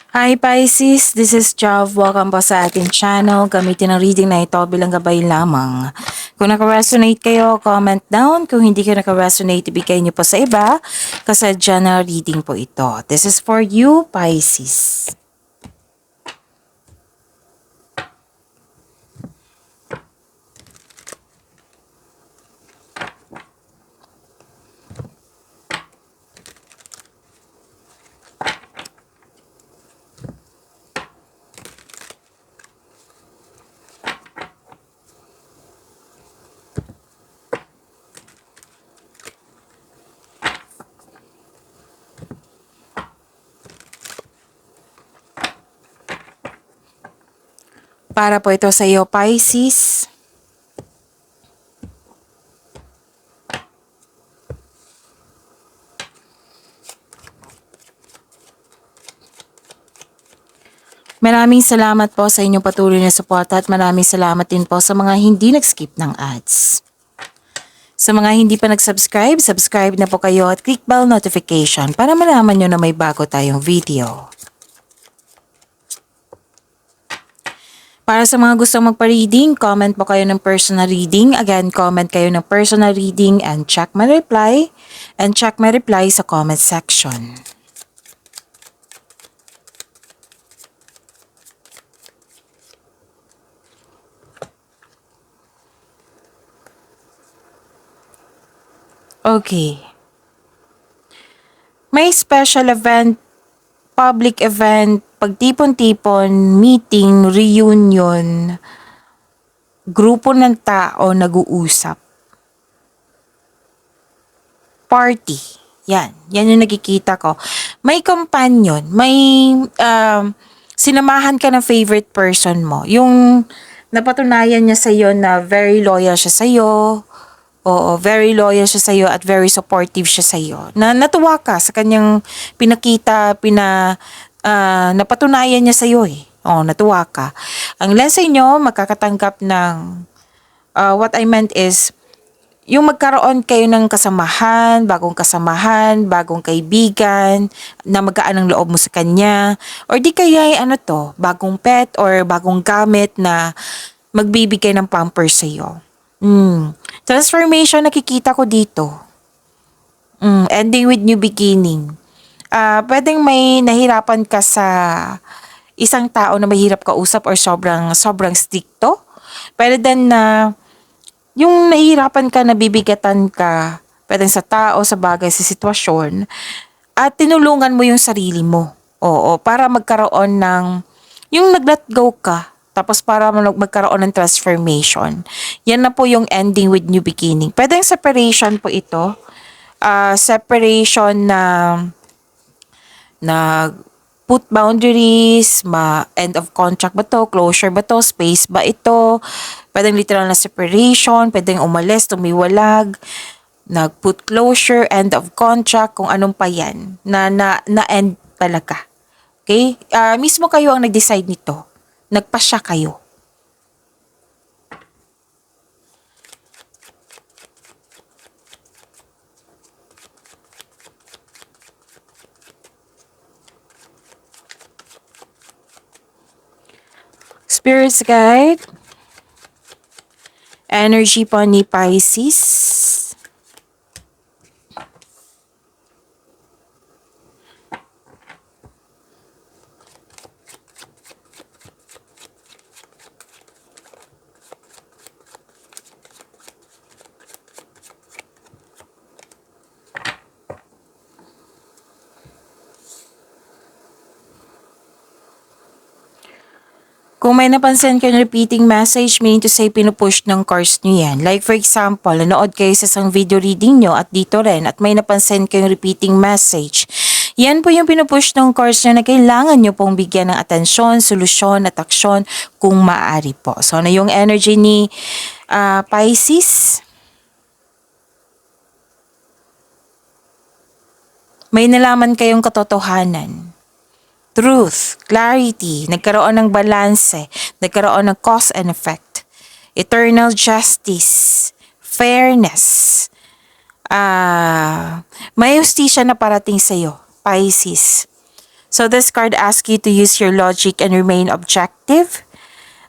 Hi Pisces, this is Jav. Welcome po sa ating channel. Gamitin ang reading na ito bilang gabay lamang. Kung naka-resonate kayo, comment down. Kung hindi kayo naka-resonate, ibigay niyo po sa iba kasi general reading po ito. This is for you, Pisces. Para po ito sa iyo, Pisces. Maraming salamat po sa inyong patuloy na suporta at maraming salamat din po sa mga hindi nag-skip ng ads. Sa mga hindi pa nag-subscribe, subscribe na po kayo at click bell notification para malaman nyo na may bago tayong video. Para sa mga gustong magpa-reading, comment po kayo ng personal reading. Again, comment kayo ng personal reading and check my reply. And check my reply sa comment section. Okay. May special event, public event, pagtipon-tipon, meeting, reunion, grupo ng tao nag-uusap. Party. Yan yung nakikita ko. May companion, may sinamahan ka ng favorite person mo. Yung napatunayan niya sa iyo na very loyal siya sa iyo. Oo, very loyal siya sa iyo at very supportive siya sa iyo. Na natuwa ka sa kanyang pinakita, napatunayan niya sa iyo eh. Oh, natuwa ka. Ang ilan sa inyo makakatanggap ng what I meant is yung magkaroon kayo ng kasamahan, bagong kaibigan, na magaan ang loob mo sa kanya, or di kaya bagong pet or bagong gamit na magbibigay ng pampers sa iyo. Transformation nakikita ko dito. Ending with new beginning. Pwedeng may nahirapan ka sa isang tao na mahirap kausap or sobrang stricto. Pwede din na yung nahihirapan ka, nabibigatan ka, pwedeng sa tao, sa bagay, sa sitwasyon, at tinulungan mo yung sarili mo. Oo, para magkaroon ng, yung nag-let go ka, tapos para magkaroon ng transformation. Yan na po yung ending with new beginning. Pwedeng separation po ito. Separation na put boundaries, end of contract ba to, closure ba to, space ba ito, pwedeng literal na separation, pwedeng umalis, tumiwalag, nag-put closure, end of contract, kung anong pa yan, na-end talaga. Okay? Mismo kayo ang nag-decide nito. Nagpasya kayo. Spirits guide. Energy po ni Pisces. Kung may napansin kayo repeating message, meaning to say pinupush ng cards nyo yan. Like for example, nanood kayo sa isang video reading nyo at dito rin at may napansin kayong repeating message. Yan po yung pinupush ng cards nyo na kailangan nyo pong bigyan ng atensyon, solusyon at aksyon kung maaari po. So, ano yung energy ni Pisces? May nalaman kayong katotohanan. Truth, clarity, nagkaroon ng balanse, nagkaroon ng cause and effect, eternal justice, fairness, may justisya na parating sa iyo, Pisces. So this card asks you to use your logic and remain objective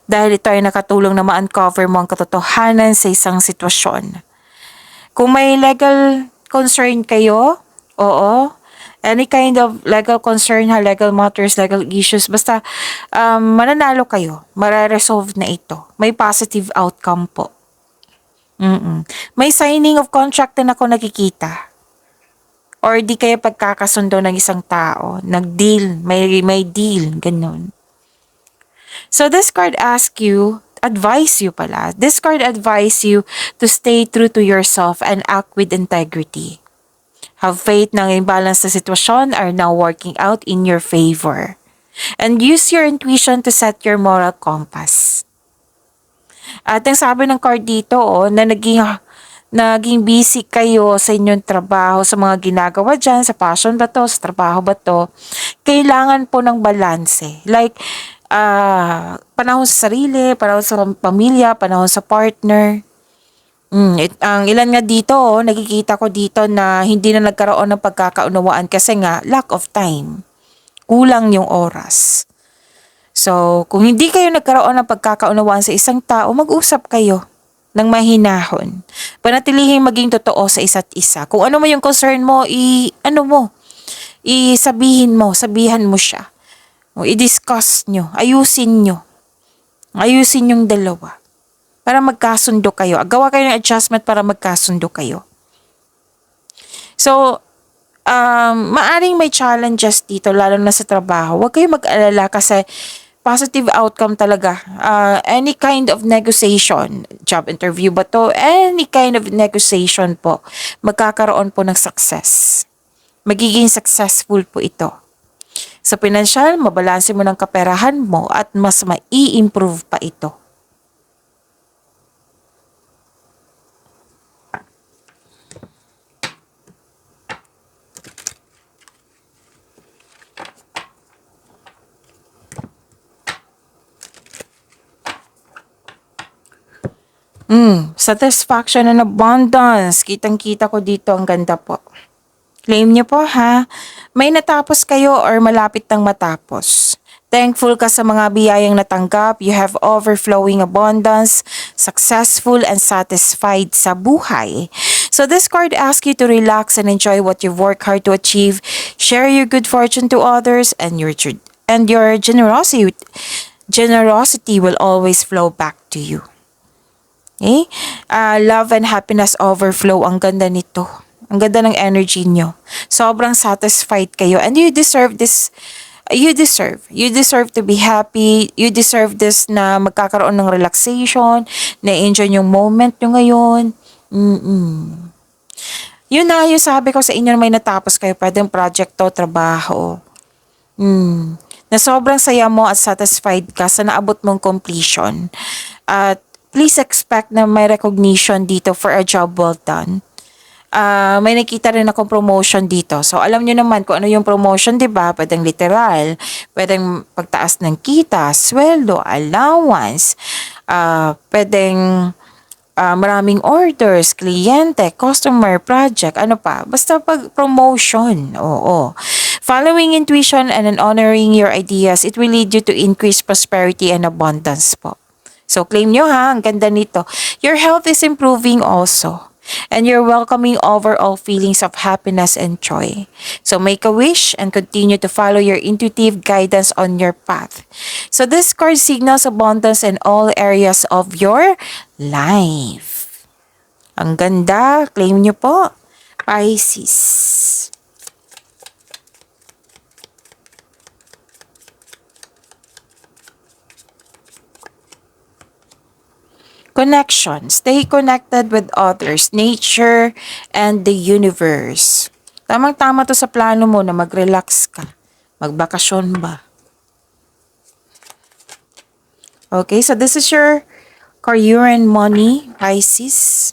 dahil ito ay nakatulong na ma-uncover mo ang katotohanan sa isang sitwasyon. Kung may legal concern kayo, oo, any kind of legal concern ha, legal matters, legal issues, basta mananalo kayo, mare-resolve na ito. May positive outcome po. May signing of contract na ako nakikita. Or di kayo pagkakasundo ng isang tao, nag-deal, may deal, ganun. So this card asks you, advise you pala. This card advise you to stay true to yourself and act with integrity. Have faith na ang imbalance na sitwasyon are now working out in your favor. And use your intuition to set your moral compass. At ang sabi ng card dito, na naging busy kayo sa inyong trabaho, sa mga ginagawa dyan, sa passion ba to, sa trabaho ba to, kailangan po ng balanse. Like, panahon sa sarili, panahon sa pamilya, panahon sa partner. Ang ilan nga dito, nakikita ko dito na hindi na nagkaroon ng pagkakaunawaan kasi nga, lack of time. Kulang yung oras. So, kung hindi kayo nagkaroon ng pagkakaunawaan sa isang tao, mag-usap kayo ng mahinahon. Panatilihing maging totoo sa isa't isa. Kung ano mo yung concern mo, sabihan mo siya. O i-discuss nyo, ayusin yung dalawa. Para magkasundo kayo. Gawa kayo ng adjustment para magkasundo kayo. So, maaring may challenges dito, lalo na sa trabaho. Huwag kayo mag-alala kasi positive outcome talaga. Any kind of negotiation, job interview ba to? Any kind of negotiation po, magkakaroon po ng success. Magiging successful po ito. Sa pinansyal, mabalanse mo ng kaperahan mo at mas mai-improve pa ito. Satisfaction and abundance. Kitang-kita ko dito. Ang ganda po. Claim niyo po ha. May natapos kayo or malapit nang matapos. Thankful ka sa mga biyayang natanggap. You have overflowing abundance, successful and satisfied sa buhay. So this card asks you to relax and enjoy what you've worked hard to achieve. Share your good fortune to others and your generosity will always flow back to you. Okay? Love and happiness overflow. Ang ganda nito. Ang ganda ng energy nyo. Sobrang satisfied kayo. And you deserve this. You deserve to be happy. You deserve this na magkakaroon ng relaxation. Na-enjoy yung moment nyo ngayon. Yun na yung sabi ko sa inyo na may natapos kayo. Pwedeng project to, trabaho. Na sobrang saya mo at satisfied ka sa naabot mong completion. At please expect na may recognition dito for a job well done. May nakita rin akong promotion dito. So, alam nyo naman kung ano yung promotion, di ba? Pwedeng literal, pwedeng pagtaas ng kita, sweldo, allowance, pwedeng maraming orders, kliyente, customer, project, ano pa. Basta pag promotion, oo. Following intuition and honoring your ideas, it will lead you to increase prosperity and abundance po. So, claim nyo ha, ang ganda nito. Your health is improving also. And you're welcoming overall feelings of happiness and joy. So, make a wish and continue to follow your intuitive guidance on your path. So, this card signals abundance in all areas of your life. Ang ganda. Claim nyo po. Pisces. Connection. Stay connected with others, nature, and the universe. Tamang-tama to sa plano mo na mag-relax ka. Magbakasyon ba? Okay, so this is your career and money, Pisces.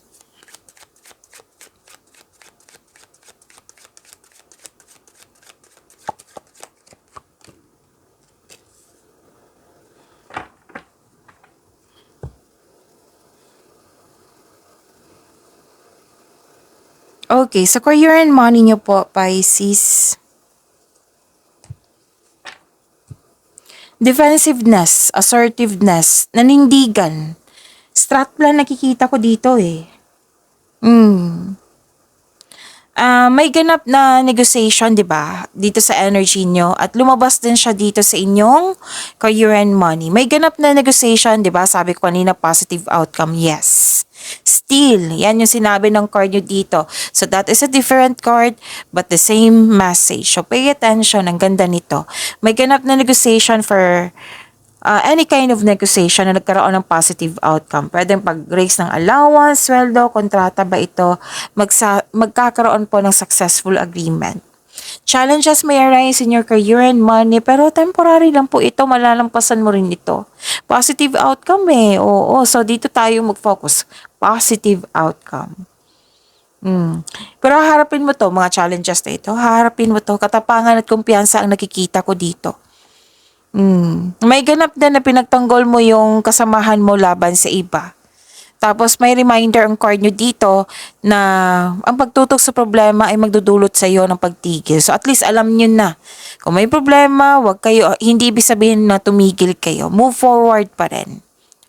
Okay, sa career and money nyo po, Pisces. Defensiveness, assertiveness, nanindigan. Strat plan nakikita ko dito eh. May ganap na negotiation, 'di ba? Dito sa energy nyo at lumabas din siya dito sa inyong career and money. May ganap na negotiation, 'di ba? Sabi ko kanina positive outcome. Yes. Still, yan yung sinabi ng card nyo dito. So that is a different card but the same message. So pay attention, ang ganda nito. May ganap na negotiation for any kind of negotiation na nagkaroon ng positive outcome. Pwedeng pag-raise ng allowance, sweldo, kontrata ba ito, magkakaroon po ng successful agreement. Challenges may arise in your career and money, pero temporary lang po ito, malalampasan mo rin ito. Positive outcome eh, oo. So dito tayo mag-focus. Positive outcome. Pero haharapin mo to, mga challenges na ito. Haharapin mo to, katapangan at kumpiyansa ang nakikita ko dito. May ganap din na pinagtanggol mo yung kasamahan mo laban sa iba. Tapos may reminder ang card nyo dito na ang pagtutok sa problema ay magdudulot sa iyo ng pagtigil. So at least alam nyo na. Kung may problema, wag kayo, hindi ibig sabihin na tumigil kayo. Move forward pa rin.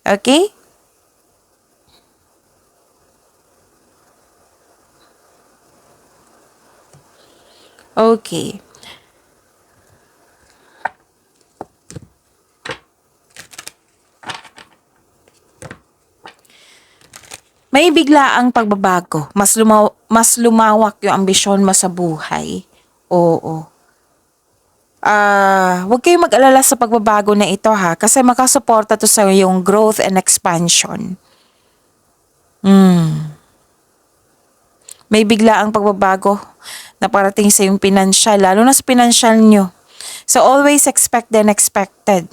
Okay? Okay. May biglaang pagbabago. Mas lumawak yung ambisyon mo sa buhay. Oo. Huwag kayong mag-alala sa pagbabago na ito ha, kasi makasuporta to sa yung growth and expansion. May biglaang pagbabago na parating sa yung pinansyal, lalo na sa pinansyal nyo. So always expect the unexpected.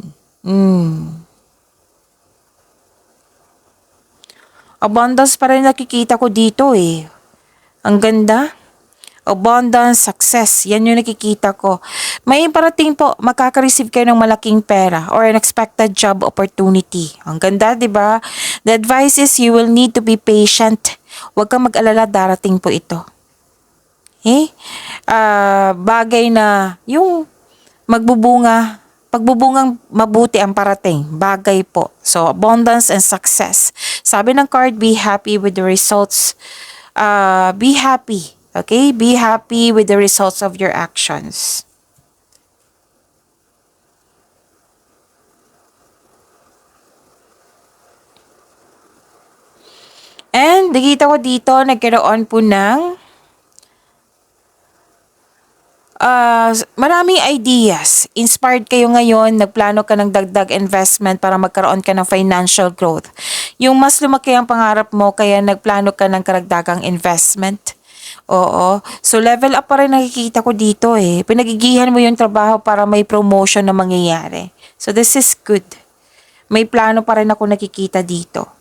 Abundance pa rin nakikita ko dito eh. Ang ganda. Abundance, success, yan yung nakikita ko. May parating po, makaka-receive kayo ng malaking pera or an expected job opportunity. Ang ganda, di ba? The advice is you will need to be patient. Huwag kang mag-alala, darating po ito. Bagay na yung pagbubungang mabuti ang parating. Bagay po. So, abundance and success. Sabi ng card, be happy with the results. Be happy. Okay? Be happy with the results of your actions. And nakita ko dito, nagkaroon po ng maraming ideas. Inspired kayo ngayon, nagplano ka ng dagdag investment para magkaroon ka ng financial growth. Yung mas lumaki ang pangarap mo, kaya nagplano ka ng karagdagang investment. Oo. So, level up pa rin nakikita ko dito eh. Pinagigihan mo yung trabaho para may promotion na mangyayari. So, this is good. May plano pa rin ako nakikita dito.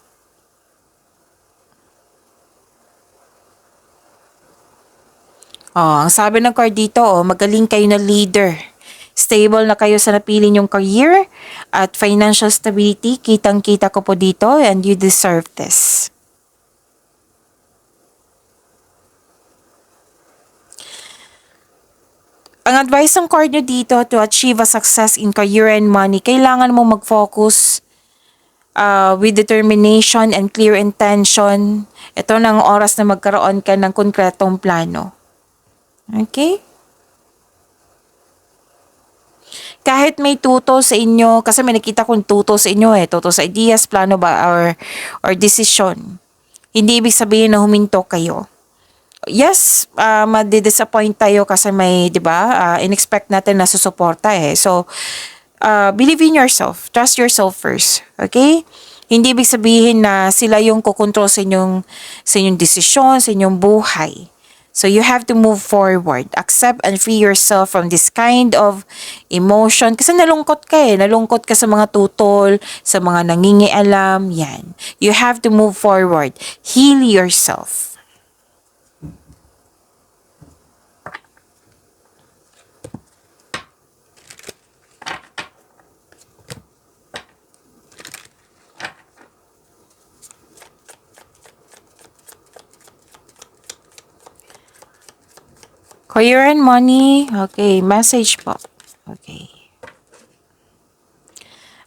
Ang sabi ng card dito, magaling kayo na leader. Stable na kayo sa napili nyong career at financial stability. Kitang-kita ko po dito and you deserve this. Ang advice ng card nyo dito to achieve a success in career and money, kailangan mo mag-focus with determination and clear intention. Ito na ang oras na magkaroon ka ng konkretong plano. Okay? Kahit may tuto sa inyo, kasi may nakita kong tuto sa inyo tuto sa ideas, plano ba, or decision. Hindi ibig sabihin na huminto kayo. Yes, madi-disappoint tayo kasi may, 'di ba? In-expect natin na susuporta So, believe in yourself. Trust yourself first. Okay? Hindi ibig sabihin na sila yung kukontrol sa inyong desisyon, sa inyong buhay. So, you have to move forward. Accept and free yourself from this kind of emotion. Kasi nalungkot ka Nalungkot ka sa mga tutol, sa mga nangingialam. Yan. You have to move forward. Heal yourself. Career and money. Okay, message po. Okay.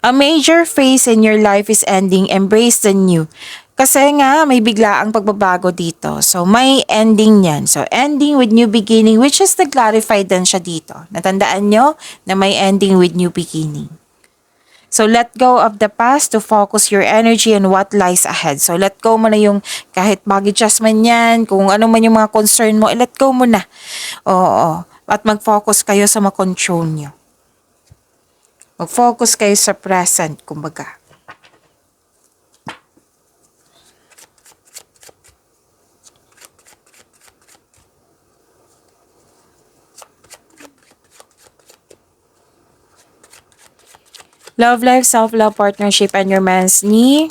A major phase in your life is ending. Embrace the new. Kasi nga, may biglaang pagbabago dito. So, may ending yan. So, ending with new beginning, which is nag-clarify din siya dito. Natandaan nyo na may ending with new beginning. So, let go of the past to focus your energy on what lies ahead. So, let go mo na yung kahit mag-adjust man yan, kung ano man yung mga concern mo, let go mo na. Oo. At mag-focus kayo sa ma-control nyo. Mag-focus kayo sa present, kumbaga. Love life, self-love, partnership, and romance ni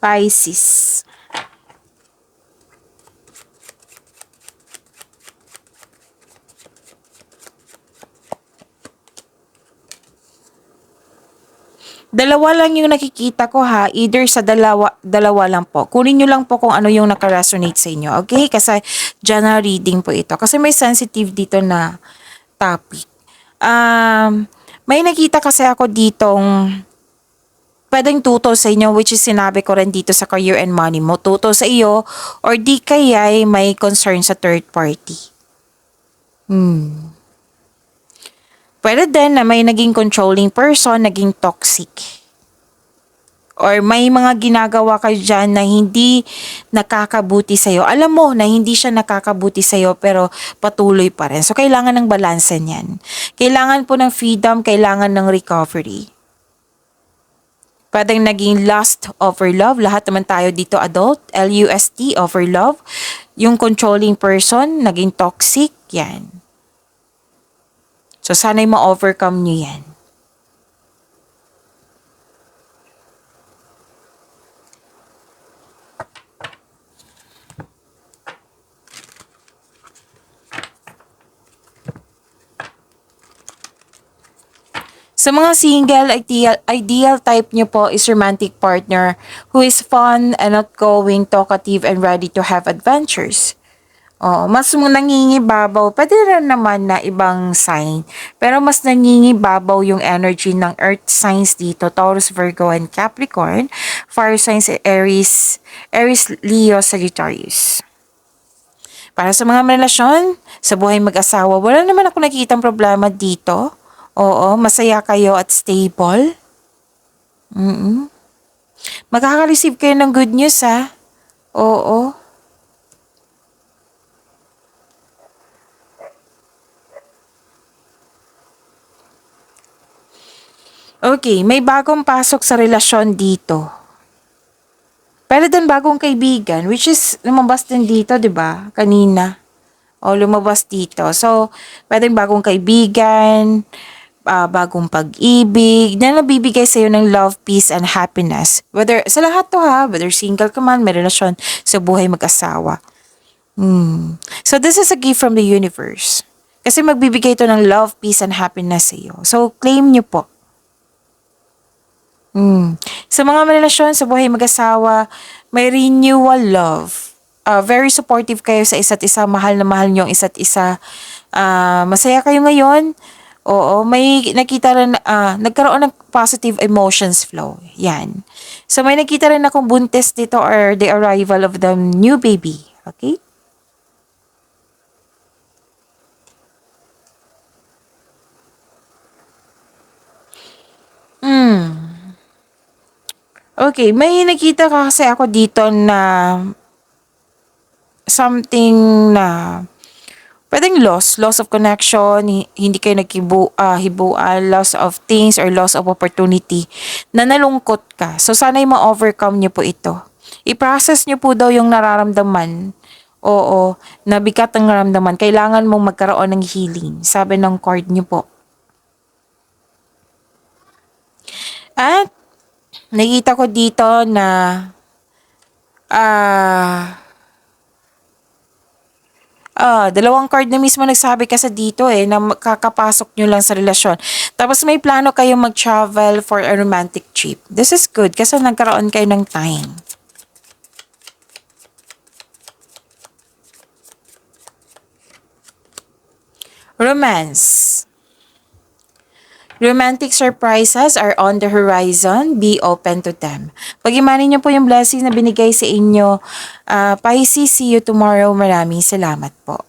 Pisces. Dalawa lang yung nakikita ko ha, either sa dalawa lang po. Kunin nyo lang po kung ano yung nakaresonate sa inyo, okay? Kasi general reading po ito. Kasi may sensitive dito na topic. May nakita kasi ako ditong pwedeng tuto sa inyo, which is sinabi ko rin dito sa career and money mo. Tuto sa iyo or di kaya may concern sa third party. Pwede din na may naging controlling person, naging toxic. Or may mga ginagawa kayo dyan na hindi nakakabuti sa'yo. Alam mo na hindi siya nakakabuti sa'yo pero patuloy pa rin. So, kailangan ng balanse niyan. Kailangan po ng freedom, kailangan ng recovery. Pwedeng naging lust over love. Lahat naman tayo dito adult. L-U-S-T, over love. Yung controlling person, naging toxic. Yan. So, sana'y ma-overcome nyo yan. Sa mga single, ideal type nyo po is romantic partner who is fun and outgoing, talkative, and ready to have adventures. Mas nangingibabaw, pwede rin naman na ibang sign. Pero mas nangingibabaw yung energy ng earth signs dito, Taurus, Virgo, and Capricorn. Fire signs, Aries, Leo, Sagittarius. Para sa mga relasyon, sa buhay mag-asawa, wala naman ako nakikitang problema dito. Oo, masaya kayo at stable. Makaka-receive kayo ng good news ha. Oo. Okay, may bagong pasok sa relasyon dito. Pero din bagong kaibigan, which is lumabas din dito, di ba? Kanina. Lumabas dito. So, pwedeng bagong kaibigan, bagong pag-ibig, na nabibigay sa'yo ng love, peace, and happiness. Whether, sa lahat to ha, whether single ka man, may relasyon sa buhay mag-asawa. So, this is a gift from the universe. Kasi magbibigay ito ng love, peace, and happiness sa'yo. So, claim nyo po. Sa mga relasyon sa buhay mag-asawa, may renewal love. Very supportive kayo sa isa't isa, mahal na mahal niyo ang isa't isa. Masaya kayo ngayon. Oo, may nakita rin, nagkaroon ng positive emotions flow. Yan. So, may nakita rin akong buntis dito or the arrival of the new baby. Okay? Okay, may nakita kasi ako dito na something na pwedeng loss of connection, hindi kayo hibuan, loss of things or loss of opportunity na nalungkot ka. So, sana'y ma-overcome niyo po ito. I-process niyo po daw yung nararamdaman. Oo, nabigat ang nararamdaman. Kailangan mong magkaroon ng healing. Sabi ng card niyo po. At, nakita ko dito na dalawang card na mismo nagsabi kasi dito na kakapasok nyo lang sa relasyon. Tapos may plano kayo mag-travel for a romantic trip. This is good kasi nagkaroon kayo ng time. Romance. Romantic surprises are on the horizon. Be open to them. Pag-imanin niyo po yung blessing na binigay sa inyo. Pisces, see you tomorrow. Maraming salamat po.